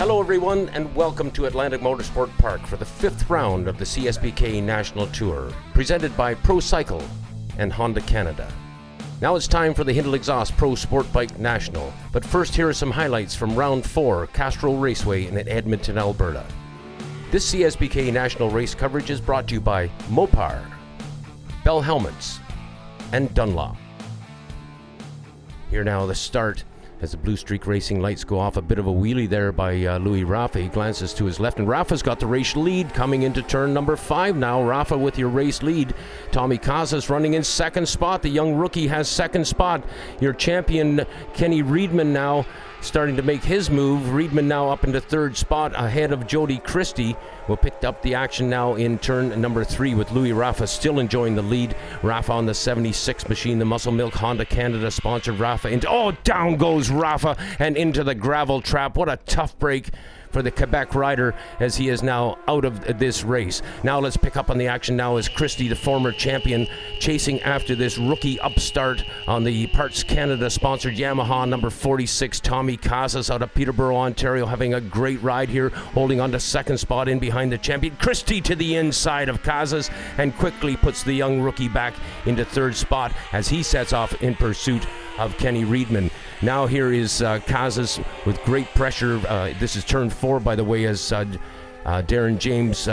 Hello everyone and welcome to Atlantic Motorsport Park for the 5th round of the CSBK National Tour, presented by Pro Cycle and Honda Canada. Now it's time for the Hindle Exhaust Pro Sport Bike National, but first here are some highlights from round 4, Castrol Raceway in Edmonton, Alberta. This CSBK National race coverage is brought to you by Mopar, Bell Helmets, and Dunlop. Here now the start as the Blue Streak Racing lights go off. A bit of a wheelie there by Louis Rafa. He glances to his left, and Rafa's got the race lead coming into turn number 5 now. Rafa with your race lead. Tommy Casas running in second spot. The young rookie has second spot. Your champion, Kenny Reedman, now starting to make his move. Reedman now up into third spot ahead of Jody Christie. We'll pick up the action now in turn number 3 with Louis Rafa still enjoying the lead. Rafa on the 76 machine, the Muscle Milk Honda Canada sponsored Rafa into, down goes Rafa and into the gravel trap. What a tough break for the Quebec rider as he is now out of this race. Now let's pick up on the action now as Christie, the former champion, chasing after this rookie upstart on the Parts Canada sponsored Yamaha number 46, Tommy Casas out of Peterborough, Ontario, having a great ride here, holding on to second spot in behind the champion. Christie to the inside of Casas and quickly puts the young rookie back into third spot as he sets off in pursuit of Kenny Reedman. Now here is Casas with great pressure. This is turn 4, by the way, as Darren James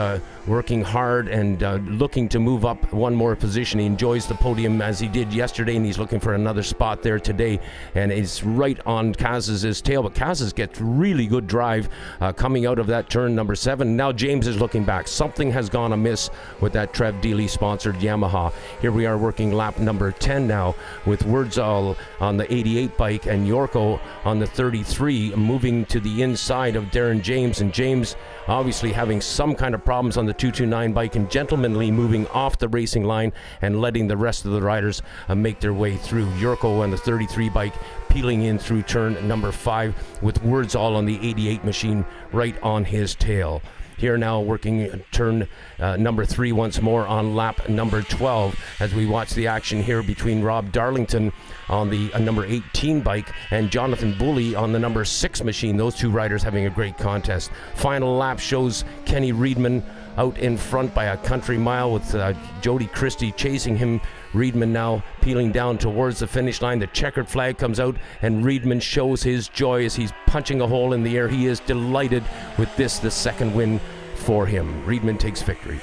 working hard and looking to move up one more position. He enjoys the podium as he did yesterday, and he's looking for another spot there today. And it's right on Casas' tail, but Casas gets really good drive coming out of that turn number 7. Now James is looking back. Something has gone amiss with that Trev Dealey sponsored Yamaha. Here we are working lap number 10 now with Wurdzal on the 88 bike and Yorko on the 33, moving to the inside of Darren James, and James obviously having some kind of problems on the 229 bike and gentlemanly moving off the racing line and letting the rest of the riders make their way through. Yorko on the 33 bike peeling in through turn number 5 with Wurdzal on the 88 machine right on his tail. Here now working turn number 3 once more on lap number 12 as we watch the action here between Rob Darlington on the number 18 bike and Jonathan Bully on the number 6 machine. Those two riders having a great contest. Final lap shows Kenny Reedman out in front by a country mile with Jody Christie chasing him. Reedman now peeling down towards the finish line. The checkered flag comes out and Reedman shows his joy as he's punching a hole in the air. He is delighted with this, the second win for him. Reedman takes victory.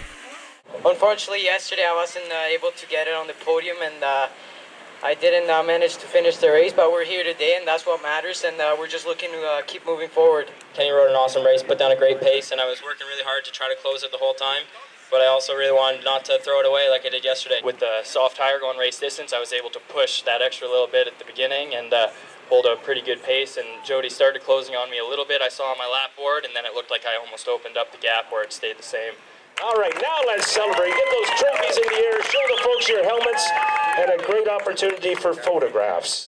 Unfortunately, yesterday I wasn't able to get it on the podium, and I didn't manage to finish the race, but we're here today and that's what matters, and we're just looking to keep moving forward. Kenny rode an awesome race, put down a great pace, and I was working really hard to try to close it the whole time. But I also really wanted not to throw it away like I did yesterday. With the soft tire going race distance, I was able to push that extra little bit at the beginning and hold a pretty good pace. And Jody started closing on me a little bit. I saw on my lap board, and then it looked like I almost opened up the gap where it stayed the same. All right, now let's celebrate. Get those trophies in the air. Show the folks your helmets, and a great opportunity for photographs.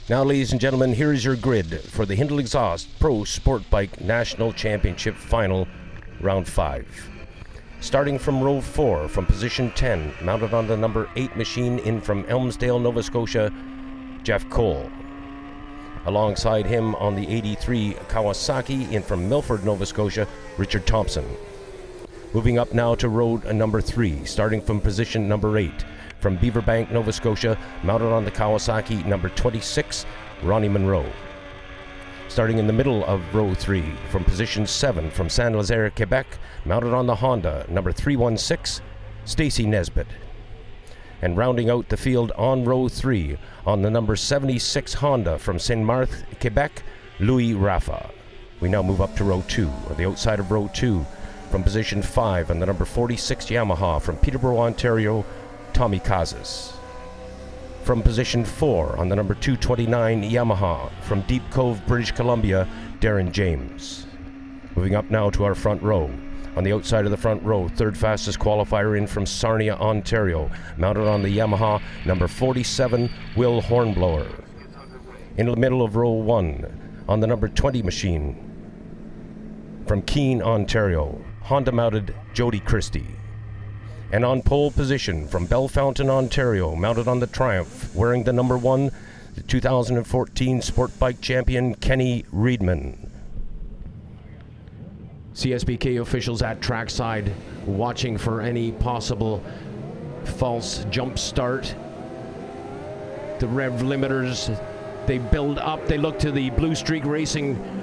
Now, ladies and gentlemen, here is your grid for the Hindle Exhaust Pro Sport Bike National Championship Final, Round 5. Starting from row 4, from position 10, mounted on the number 8 machine in from Elmsdale, Nova Scotia, Jeff Cole. Alongside him on the 83 Kawasaki in from Milford, Nova Scotia, Richard Thompson. Moving up now to row number 3, starting from position number 8. From Beaverbank, Nova Scotia, mounted on the Kawasaki number 26, Ronnie Monroe. Starting in the middle of row 3, from position 7, from Saint-Lazare, Quebec, mounted on the Honda number 316, Stacy Nesbitt. And rounding out the field on row 3, on the number 76 Honda from Saint-Marthe, Quebec, Louis Rafa. We now move up to row 2, on the outside of row 2, from position 5, on the number 46 Yamaha from Peterborough, Ontario, Tommy Casas. From position 4 on the number 229 Yamaha from Deep Cove, British Columbia, Darren James. Moving up now to our front row. On the outside of the front row, third fastest qualifier in from Sarnia, Ontario, mounted on the Yamaha number 47 Will Hornblower. In the middle of row 1 on the number 20 machine from Keene, Ontario, Honda-mounted Jody Christie. And on pole position from Bellefontaine, Ontario, mounted on the Triumph, wearing the number 1, the 2014 Sport Bike champion Kenny Reedman. CSBK officials at trackside watching for any possible false jump start. The rev limiters, they build up, they look to the Blue Streak Racing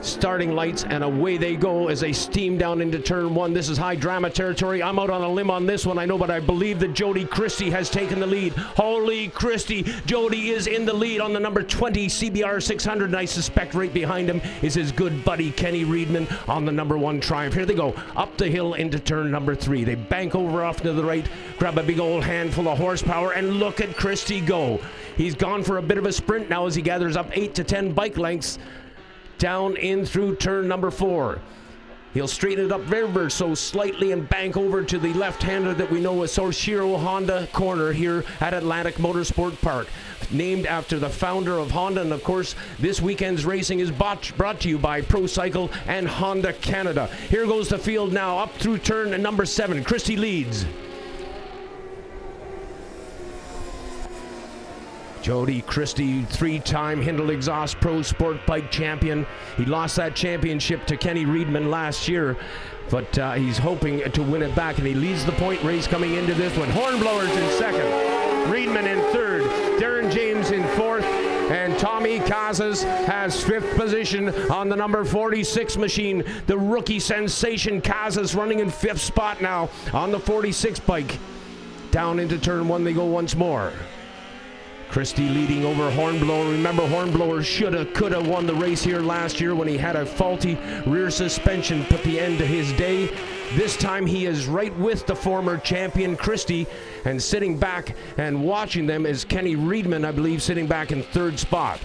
starting lights, and away they go as they steam down into turn 1. This is high drama territory. I'm out on a limb on this one, I know, but I believe that Jody Christie has taken the lead. Holy Christie, Jody is in the lead on the number 20 CBR 600, and I suspect right behind him is his good buddy Kenny Reedman on the number 1 Triumph. Here they go, up the hill into turn number 3. They bank over off to the right, grab a big old handful of horsepower, and look at Christie go. He's gone for a bit of a sprint now as he gathers up 8 to 10 bike lengths down in through turn number 4. He'll straighten it up ever so slightly and bank over to the left-hander that we know as Soshiro Honda Corner here at Atlantic Motorsport Park, named after the founder of Honda. And of course, this weekend's racing is brought to you by Pro Cycle and Honda Canada. Here goes the field now up through turn number 7. Christie leads. Jody Christie, 3-time Hindle Exhaust Pro Sport Bike champion. He lost that championship to Kenny Reedman last year, but he's hoping to win it back, and he leads the point race coming into this one. Hornblowers in second, Reedman in third, Darren James in fourth, and Tommy Casas has 5th position on the number 46 machine. The rookie sensation Casas running in 5th spot now on the 46 bike. Down into turn 1 they go once more. Christie leading over Hornblower. Remember, Hornblower shoulda, coulda won the race here last year when he had a faulty rear suspension, put the end to his day. This time he is right with the former champion Christie, and sitting back and watching them is Kenny Reedman, I believe, sitting back in 3rd spot.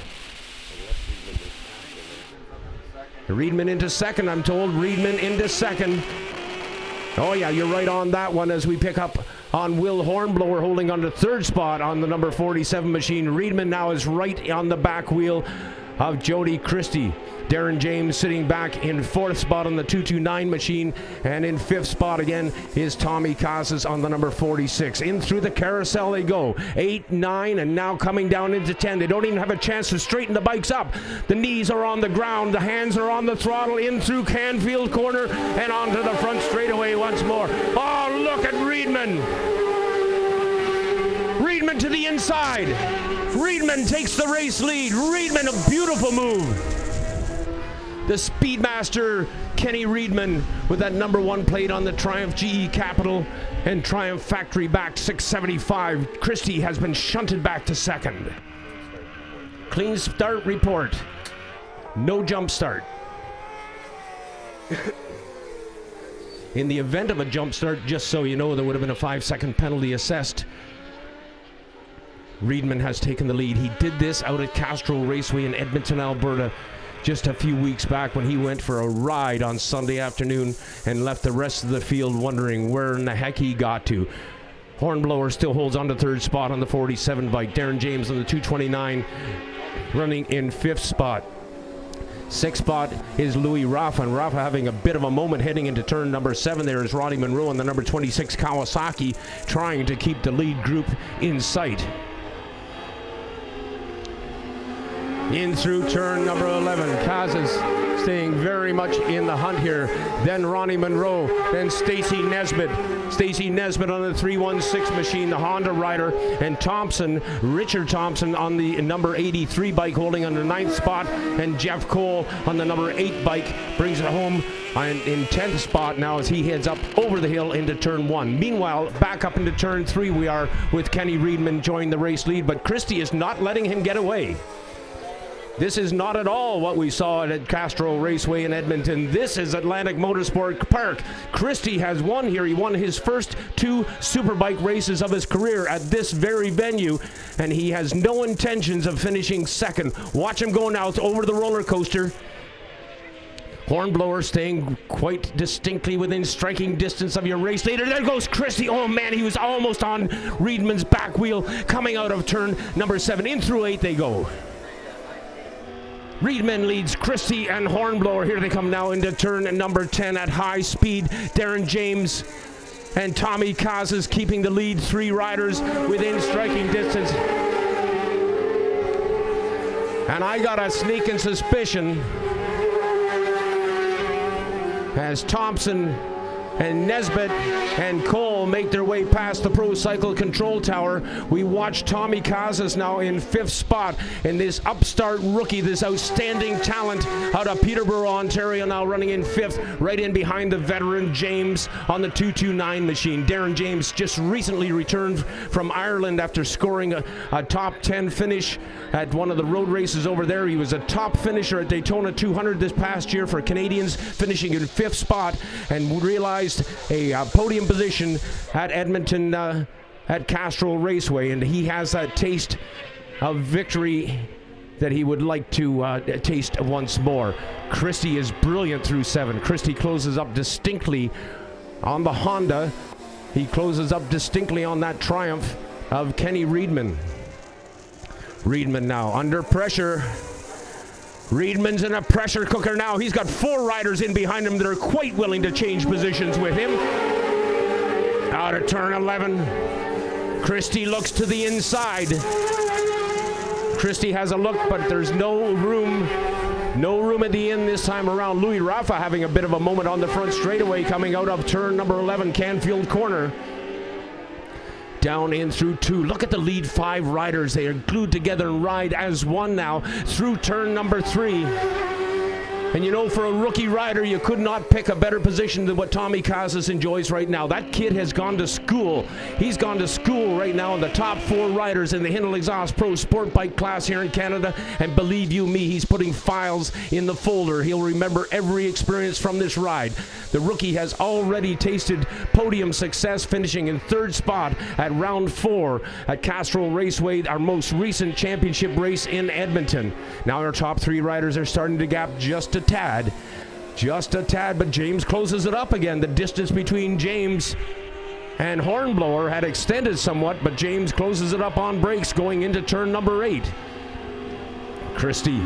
Reedman into second, I'm told. Reedman into second. Oh yeah, you're right on that one as we pick up on Will Hornblower holding on to 3rd spot on the number 47 machine. Reedman now is right on the back wheel of Jody Christie. Darren James sitting back in 4th spot on the 229 machine, and in 5th spot again is Tommy Casas on the number 46. In through the carousel they go, 8, 9, and now coming down into 10. They don't even have a chance to straighten the bikes up. The knees are on the ground, the hands are on the throttle, in through Canfield Corner and onto the front straightaway once more. Oh, look at Reedman. Reedman to the inside. Reedman takes the race lead. Reedman, a beautiful move. The Speedmaster Kenny Reedman with that number 1 plate on the Triumph GE Capital and Triumph factory backed 675. Christie has been shunted back to 2nd. Clean start report. No jump start. In the event of a jump start, just so you know, there would have been a 5-second penalty assessed. Reedman has taken the lead. He did this out at Castro Raceway in Edmonton, Alberta, just a few weeks back when he went for a ride on Sunday afternoon and left the rest of the field wondering where in the heck he got to. Hornblower still holds on to 3rd spot on the 47 bike. Darren James on the 229 running in 5th spot. 6th spot is Louis Rafa, and Rafa having a bit of a moment heading into turn number 7. There is Ronnie Monroe on the number 26 Kawasaki trying to keep the lead group in sight. In through turn number 11, Casas staying very much in the hunt here. Then Ronnie Monroe, then Stacy Nesbitt. Stacy Nesbitt on the 316 machine, the Honda rider, and Thompson, Richard Thompson on the number 83 bike holding on the 9th spot, and Jeff Cole on the number 8 bike brings it home in 10th spot now as he heads up over the hill into turn 1. Meanwhile, back up into turn 3 we are with Kenny Reedman joining the race lead, but Christie is not letting him get away. This is not at all what we saw at Castro Raceway in Edmonton. This is Atlantic Motorsport Park. Christie has won here. He won his first 2 Superbike races of his career at this very venue, and he has no intentions of finishing 2nd. Watch him go now over the roller coaster. Hornblower staying quite distinctly within striking distance of your race leader. There goes Christie. Oh man, he was almost on Reedman's back wheel coming out of turn number 7. In through 8 they go. Reedman leads Christie and Hornblower. Here they come now into turn number 10 at high speed. Darren James and Tommy Casas keeping the lead. 3 riders within striking distance. And I got a sneaking suspicion as Thompson and Nesbitt and Cole make their way past the Pro Cycle Control Tower. We watch Tommy Casas now in 5th spot, and this upstart rookie, this outstanding talent out of Peterborough, Ontario, now running in 5th, right in behind the veteran James on the 229 machine. Darren James just recently returned from Ireland after scoring a top 10 finish at one of the road races over there. He was a top finisher at Daytona 200 this past year for Canadians, finishing in 5th spot, and realized a podium position at Edmonton at Castrol Raceway, and he has a taste of victory that he would like to taste once more. Christie is brilliant through 7. Christie closes up distinctly on the Honda. He closes up distinctly on that Triumph of Kenny Reedman. Reedman now under pressure. Reedman's in a pressure cooker now. He's got 4 riders in behind him that are quite willing to change positions with him. Out of turn 11. Christie looks to the inside. Christie has a look, but there's no room at the end this time around. Louis Rafa having a bit of a moment on the front straightaway coming out of turn number 11, Canfield Corner. Down in through 2. Look at the lead 5 riders. They are glued together and ride as one now through turn number 3. And you know, for a rookie rider, you could not pick a better position than what Tommy Casas enjoys right now. That kid has gone to school. He's gone to school right now in the top 4 riders in the Hindle Exhaust Pro Sport Bike class here in Canada. And believe you me, he's putting files in the folder. He'll remember every experience from this ride. The rookie has already tasted podium success, finishing in 3rd spot at round 4 at Castrol Raceway, our most recent championship race in Edmonton. Now our top 3 riders are starting to gap just a tad, but James closes it up again. The distance between James and Hornblower had extended somewhat, but James closes it up on brakes going into turn number 8. Christie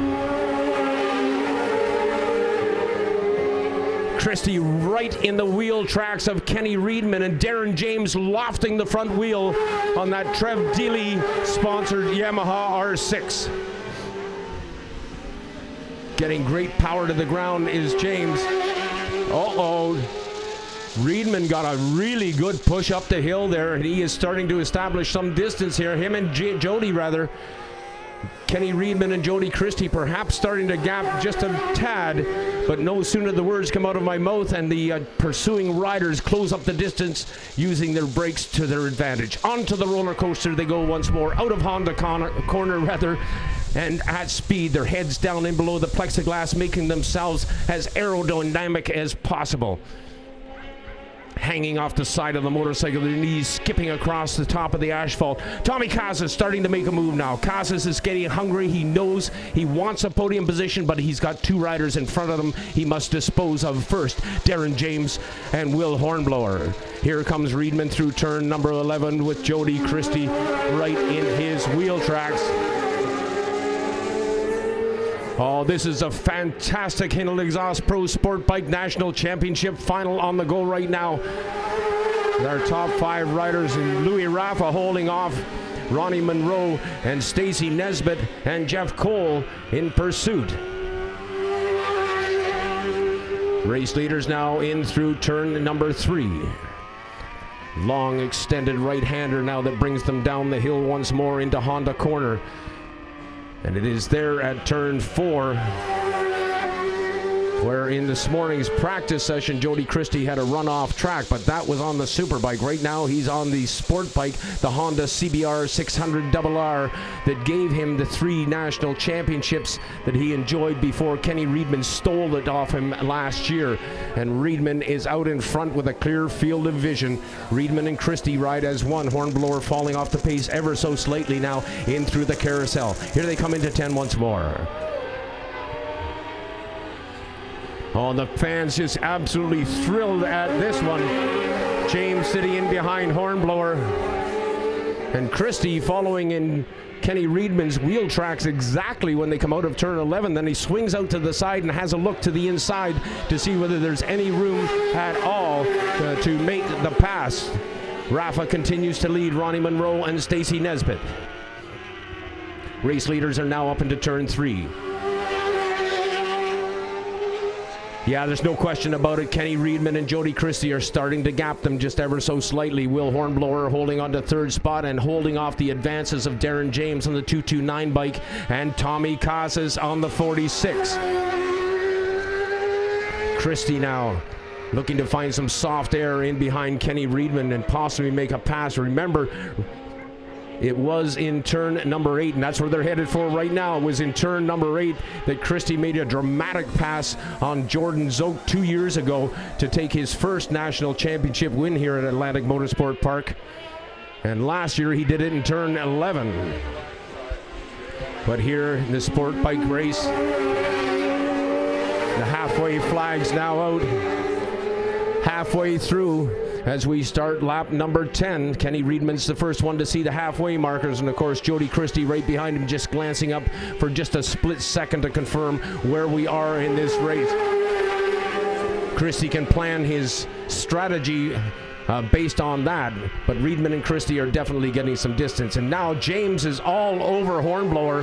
right in the wheel tracks of Kenny Reedman, and Darren James lofting the front wheel on that Trev Dealey sponsored Yamaha R6. Getting great power to the ground is James. Reedman got a really good push up the hill there, and he is starting to establish some distance here. Him and Jody, rather. Kenny Reedman and Jody Christie perhaps starting to gap just a tad, but no sooner the words come out of my mouth and the pursuing riders close up the distance using their brakes to their advantage. Onto the roller coaster they go once more, out of Honda corner rather, and at speed, their heads down in below the plexiglass, making themselves as aerodynamic as possible. Hanging off the side of the motorcycle, their knees skipping across the top of the asphalt. Tommy Casas starting to make a move now. Casas is getting hungry. He knows he wants a podium position, but he's got 2 riders in front of him he must dispose of first. Darren James and Will Hornblower. Here comes Reedman through turn number 11 with Jody Christie right in his wheel tracks. Oh, this is a fantastic Hindle Exhaust Pro Sport Bike National Championship final on the go right now. Our top 5 riders, and Louis Rafa holding off Ronnie Monroe and Stacy Nesbitt and Jeff Cole in pursuit. Race leaders now in through turn number 3. Long extended right-hander now that brings them down the hill once more into Honda corner. And it is there at turn 4 where in this morning's practice session, Jody Christie had a run off track, but that was on the Superbike. Right now, he's on the sport bike, the Honda CBR 600RR, that gave him the 3 national championships that he enjoyed before Kenny Reedman stole it off him last year. And Reedman is out in front with a clear field of vision. Reedman and Christie ride as one. Hornblower falling off the pace ever so slightly now in through the carousel. Here they come into 10 once more. Oh, the fans just absolutely thrilled at this one. James sitting in behind Hornblower. And Christie following in Kenny Reedman's wheel tracks exactly when they come out of turn 11. Then he swings out to the side and has a look to the inside to see whether there's any room at all to make the pass. Rafa continues to lead Ronnie Monroe and Stacy Nesbitt. Race leaders are now up into turn 3. Yeah, there's no question about it. Kenny Reedman and Jody Christie are starting to gap them just ever so slightly. Will Hornblower holding on to third spot and holding off the advances of Darren James on the 229 bike and Tommy Casas on the 46. Christie now looking to find some soft air in behind Kenny Reedman and possibly make a pass. Remember, it was in turn number 8, and that's where they're headed for right now. It was in turn number 8 that Christie made a dramatic pass on Jordan Zoke 2 years ago to take his first national championship win here at Atlantic Motorsport Park. And last year he did it in turn 11. But here in the sport bike race, the halfway flag's now out. Halfway through as we start lap number 10. Kenny Reedman's the first one to see the halfway markers, and of course Jody Christie right behind him, just glancing up for just a split second to confirm where we are in this race. Christie can plan his strategy based on that, but Reedman and Christie are definitely getting some distance. And now James is all over Hornblower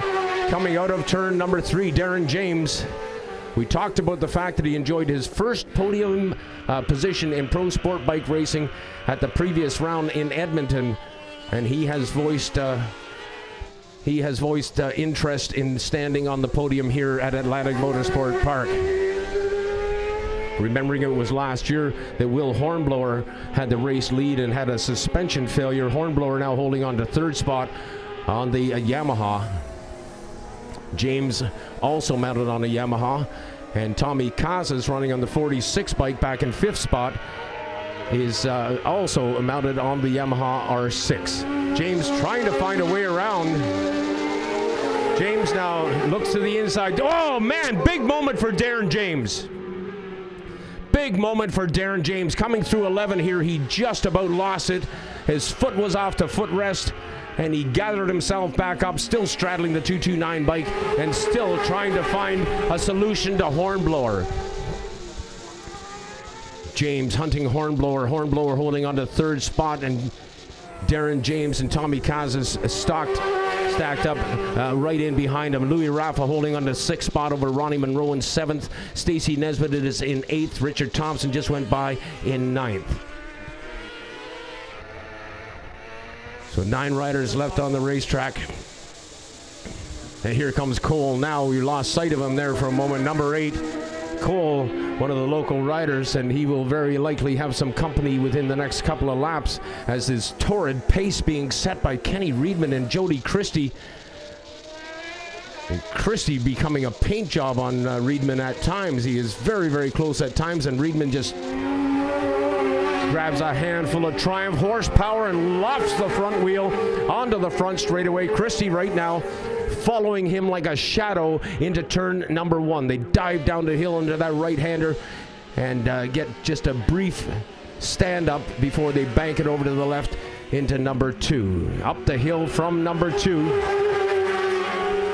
coming out of turn number 3. Darren James, we talked about the fact that he enjoyed his first podium position in pro sport bike racing at the previous round in Edmonton, and he has voiced interest in standing on the podium here at Atlantic Motorsport Park. Remembering it was last year that Will Hornblower had the race lead and had a suspension failure. Hornblower now holding on to third spot on the Yamaha. James also mounted on a Yamaha, and Tommy Casas running on the 46 bike back in 5th spot is also mounted on the Yamaha R6. James trying to find a way around. James now looks to the inside. Oh man, big moment for Darren James. Big moment for Darren James coming through 11 here. He just about lost it. His foot was off the footrest, and he gathered himself back up, still straddling the 229 bike and still trying to find a solution to Hornblower. James hunting Hornblower. Hornblower holding on to third spot, and Darren James and Tommy Casas stacked up right in behind him. Louis Rafa holding on to 6th spot over Ronnie Monroe in 7th. Stacy Nesbitt is in 8th. Richard Thompson just went by in 9th. So 9 riders left on the racetrack. And here comes Cole now. We lost sight of him there for a moment. Number 8, Cole, one of the local riders, and he will very likely have some company within the next couple of laps as this torrid pace being set by Kenny Reedman and Jody Christie. And Christie becoming a paint job on Reedman at times. He is very, very close at times, and Reedman just grabs a handful of Triumph horsepower and lofts the front wheel onto the front straightaway. Christie right now following him like a shadow into turn number 1. They dive down the hill into that right-hander and get just a brief stand-up before they bank it over to the left into number 2. Up the hill from number 2.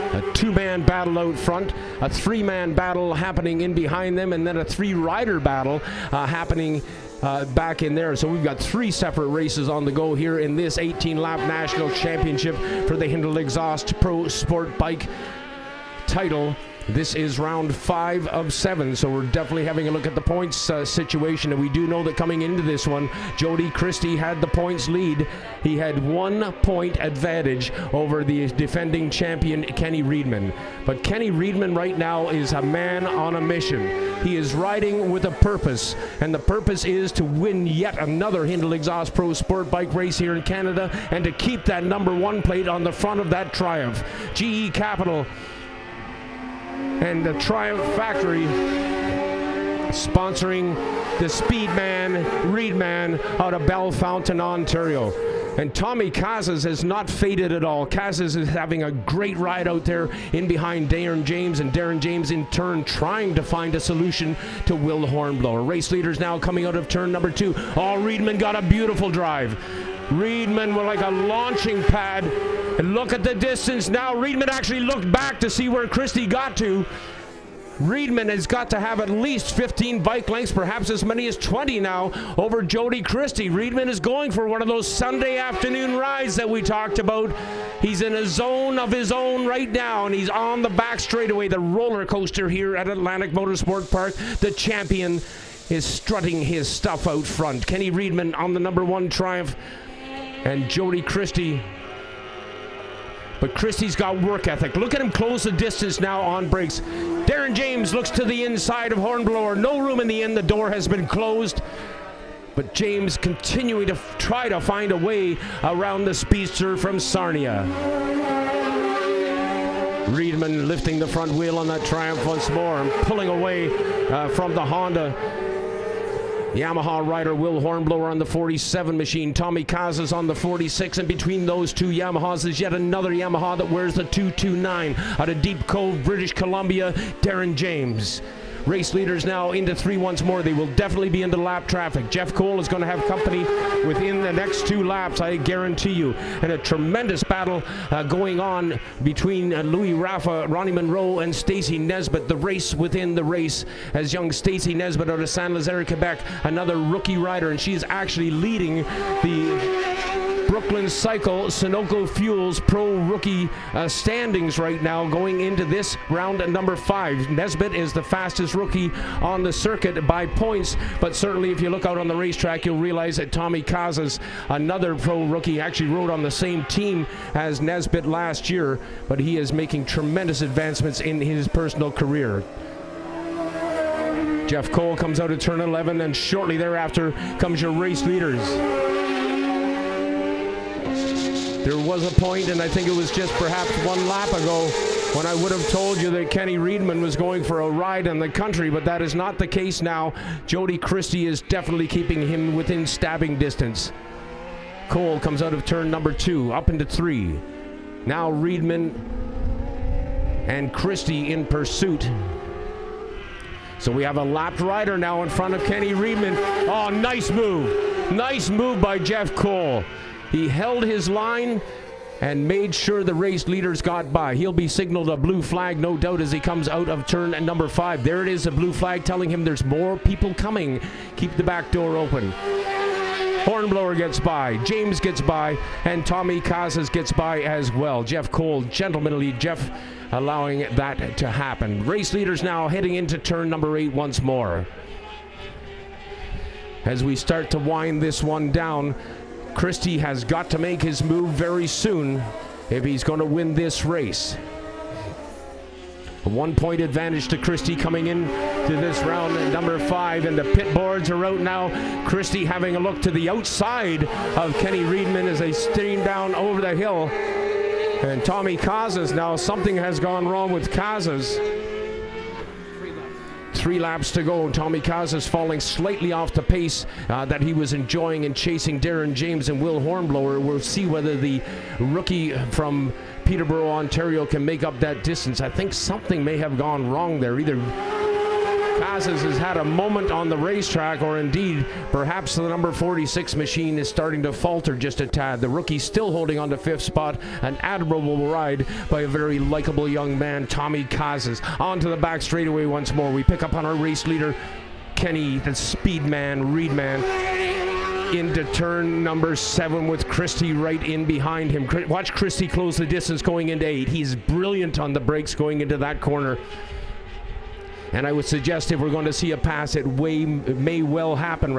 A 2-man battle out front, a 3-man battle happening in behind them, and then a 3-rider battle happening back in there. So we've got 3 separate races on the go here in this 18-lap national championship for the Hindle Exhaust Pro Sport Bike title. This is round 5 of 7, so we're definitely having a look at the points situation, and we do know that coming into this one, Jody Christie had the points lead. He had 1 point advantage over the defending champion Kenny Reedman. But Kenny Reedman right now is a man on a mission. He is riding with a purpose, and the purpose is to win yet another Hindle Exhaust Pro Sport Bike race here in Canada and to keep that number 1 plate on the front of that Triumph. GE Capital and the Triumph Factory sponsoring the Speedman Reedman out of Bellefontaine, Ontario. And Tommy Casas has not faded at all. Casas is having a great ride out there in behind Darren James, and Darren James in turn trying to find a solution to Will Hornblower. Race leaders now coming out of turn number 2. Oh, Reedman got a beautiful drive. Riedman with like a launching pad. And look at the distance now. Riedman actually looked back to see where Christie got to. Riedman has got to have at least 15 bike lengths, perhaps as many as 20 now, over Jody Christie. Riedman is going for one of those Sunday afternoon rides that we talked about. He's in a zone of his own right now, and he's on the back straightaway, the roller coaster here at Atlantic Motorsport Park. The champion is strutting his stuff out front. Kenny Riedman on the number 1 Triumph, and Jody Christie. But Christie's got work ethic. Look at him close the distance now on brakes. Darren James looks to the inside of Hornblower. No room in the end. The door has been closed. But James continuing to try to find a way around the speedster from Sarnia. Riedman lifting the front wheel on that Triumph once more and pulling away from the Honda. Yamaha rider Will Hornblower on the 47 machine. Tommy Kazas on the 46, and between those two Yamahas is yet another Yamaha that wears the 229 out of Deep Cove, British Columbia, Darren James. Race leaders now into 3 once more. They will definitely be into lap traffic. Jeff Cole is going to have company within the next 2 laps, I guarantee you. And a tremendous battle going on between Louis Rafa, Ronnie Monroe, and Stacy Nesbitt. The race within the race, as young Stacy Nesbitt out of Saint-Lazare, Quebec, another rookie rider, and she is actually leading the Brooklyn Cycle Sunoco Fuels Pro Rookie standings right now going into this round at number 5. Nesbitt is the fastest rookie on the circuit by points, but certainly if you look out on the racetrack, you'll realize that Tommy Kazas, another pro rookie, actually rode on the same team as Nesbitt last year, but he is making tremendous advancements in his personal career. Jeff Cole comes out of turn 11, and shortly thereafter comes your race leaders. There was a point, and I think it was just perhaps 1 lap ago, when I would have told you that Kenny Riedman was going for a ride in the country, but that is not the case now. Jody Christie is definitely keeping him within stabbing distance. Cole comes out of turn number 2, up into 3. Now Riedman and Christie in pursuit. So we have a lapped rider now in front of Kenny Riedman. Oh, nice move. Nice move by Jeff Cole. He held his line and made sure the race leaders got by. He'll be signaled a blue flag, no doubt, as he comes out of turn number 5. There it is, a blue flag telling him there's more people coming. Keep the back door open. Hornblower gets by, James gets by, and Tommy Kazas gets by as well. Jeff Cole, gentlemanly Jeff, allowing that to happen. Race leaders now heading into turn number 8 once more. As we start to wind this one down, Christie has got to make his move very soon if he's going to win this race. A 1-point advantage to Christie coming in to this round at number 5, and the pit boards are out now. Christie having a look to the outside of Kenny Riedman as they steam down over the hill. And Tommy Kazas now, something has gone wrong with Kazas. 3 laps to go. Tommy Kazas falling slightly off the pace that he was enjoying and chasing Darren James and Will Hornblower. We'll see whether the rookie from Peterborough, Ontario can make up that distance. I think something may have gone wrong there. Either Kazas has had a moment on the racetrack, or indeed perhaps the number 46 machine is starting to falter just a tad. The rookie still holding on to 5th spot. An admirable ride by a very likable young man, Tommy Kazas. Onto the back straightaway once more. We pick up on our race leader, Kenny, the speed man, Riedman, into turn number 7 with Christie right in behind him. Watch Christie close the distance going into 8. He's brilliant on the brakes going into that corner. And I would suggest if we're going to see a pass, it may well happen,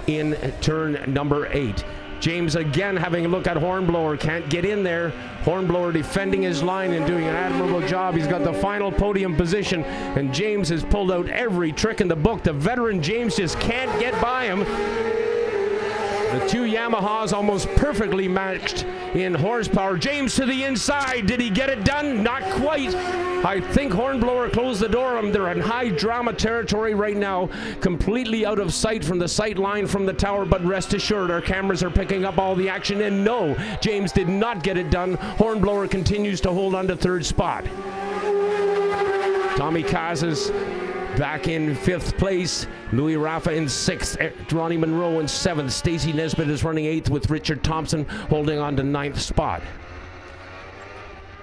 in turn number 8. James again having a look at Hornblower, can't get in there. Hornblower defending his line and doing an admirable job. He's got the final podium position, and James has pulled out every trick in the book. The veteran James just can't get by him. The 2 Yamahas almost perfectly matched in horsepower. James to the inside. Did he get it done? Not quite. I think Hornblower closed the door on him. They're in high drama territory right now, completely out of sight from the sight line from the tower, but rest assured our cameras are picking up all the action, and no, James did not get it done. Hornblower continues to hold on to 3rd spot. Tommy Kazas Back in 5th place, Louis Rafa in 6th, Ronnie Monroe in 7th. Stacey Nesbitt is running 8th with Richard Thompson holding on to 9th spot.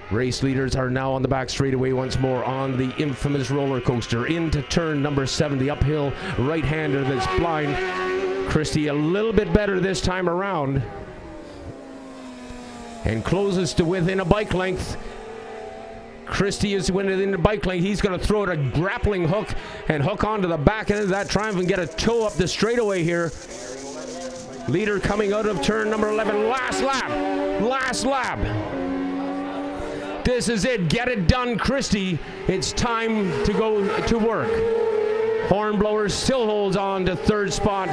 Race leaders are now on the back straightaway once more on the infamous roller coaster into turn number 7, the uphill right-hander that's blind. Christie a little bit better this time around and closes to within a bike length. Christie is within the bike lane. He's going to throw it a grappling hook and hook onto the back end of that Triumph and get a toe up the straightaway here. Leader coming out of turn number 11. Last lap. Last lap. This is it. Get it done, Christie. It's time to go to work. Hornblower still holds on to 3rd spot.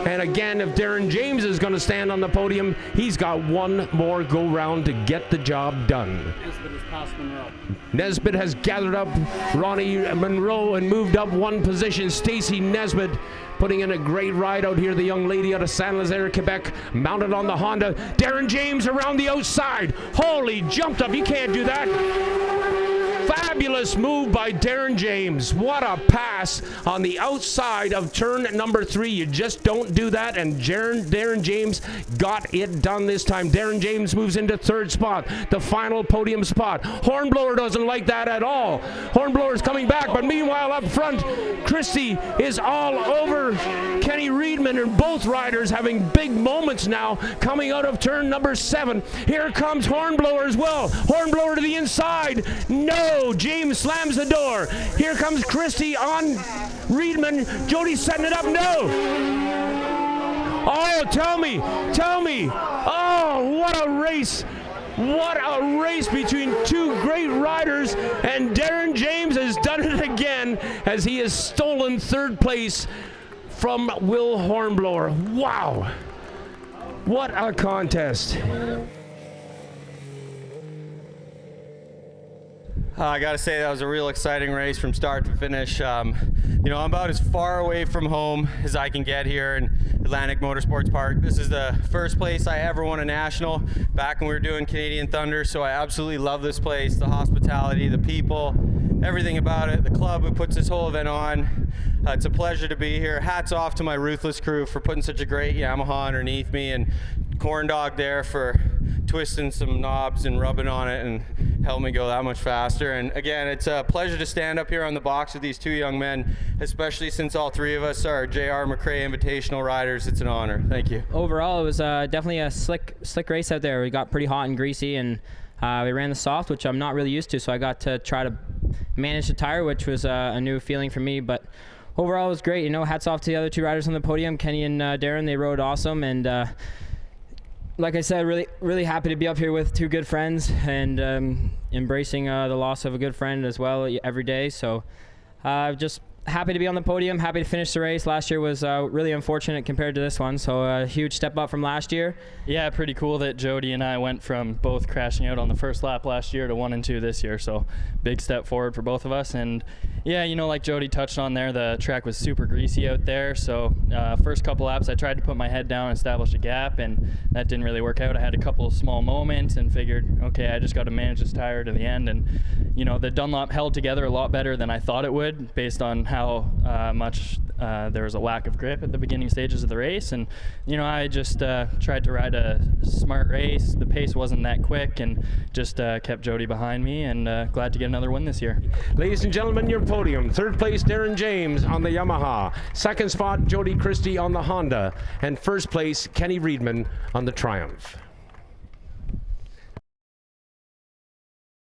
And again, if Darren James is going to stand on the podium, he's got one more go-round to get the job done. Nesbitt has passed Monroe. Nesbitt has gathered up Ronnie Monroe and moved up one position. Stacey Nesbitt putting in a great ride out here. The young lady out of Saint-Lazare, Quebec, mounted on the Honda. Darren James around the outside. Holy, jumped up. You can't do that. Fabulous move by Darren James. What a pass on the outside of turn number 3. You just don't do that, and Darren James got it done this time. Darren James moves into 3rd spot, the final podium spot. Hornblower doesn't like that at all. Hornblower's coming back, but meanwhile up front, Christie is all over Kenny Reedman, and both riders having big moments now coming out of turn number 7. Here comes Hornblower as well. Hornblower to the inside. No! James slams the door. Here comes Christie on Reedman. Jody's setting it up. No! Oh, tell me. Oh, what a race. What a race between two great riders, and Darren James has done it again as he has stolen 3rd place from Will Hornblower. Wow. What a contest. I got to say that was a real exciting race from start to finish. I'm about as far away from home as I can get here in Atlantic Motorsports Park. This is the first place I ever won a national back when we were doing Canadian Thunder, so I absolutely love this place, the hospitality, the people, everything about it, the club who puts this whole event on. It's a pleasure to be here. Hats off to my Ruthless crew for putting such a great Yamaha underneath me, and Corn Dog there for twisting some knobs and rubbing on it and helped me go that much faster. And again, it's a pleasure to stand up here on the box with these 2 young men, especially since all 3 of us are J.R. McRae Invitational riders. It's an honor. Thank you. Overall, it was definitely a slick race out there. We got pretty hot and greasy, and we ran the soft, which I'm not really used to, so I got to try to manage the tire, which was a new feeling for me. But overall, it was great. Hats off to the other 2 riders on the podium, Kenny and Darren. They rode awesome, and like I said, really happy to be up here with 2 good friends and embracing the loss of a good friend as well every day. So just happy to be on the podium, happy to finish the race. Last year was really unfortunate compared to this one, so a huge step up from last year. Yeah, pretty cool that Jody and I went from both crashing out on the first lap last year to 1 and 2 this year, so big step forward for both of us. And yeah, like Jody touched on there, the track was super greasy out there, so first couple laps I tried to put my head down and establish a gap, and that didn't really work out. I had a couple of small moments and figured, okay, I just got to manage this tire to the end. And the Dunlop held together a lot better than I thought it would, based on how much there was a lack of grip at the beginning stages of the race. And I just tried to ride a smart race. The pace wasn't that quick, and just kept Jody behind me, and glad to get another win this year. Ladies and gentlemen, your podium. 3rd place, Darren James on the Yamaha. 2nd spot, Jody Christie on the Honda. And 1st place, Kenny Reedman on the Triumph.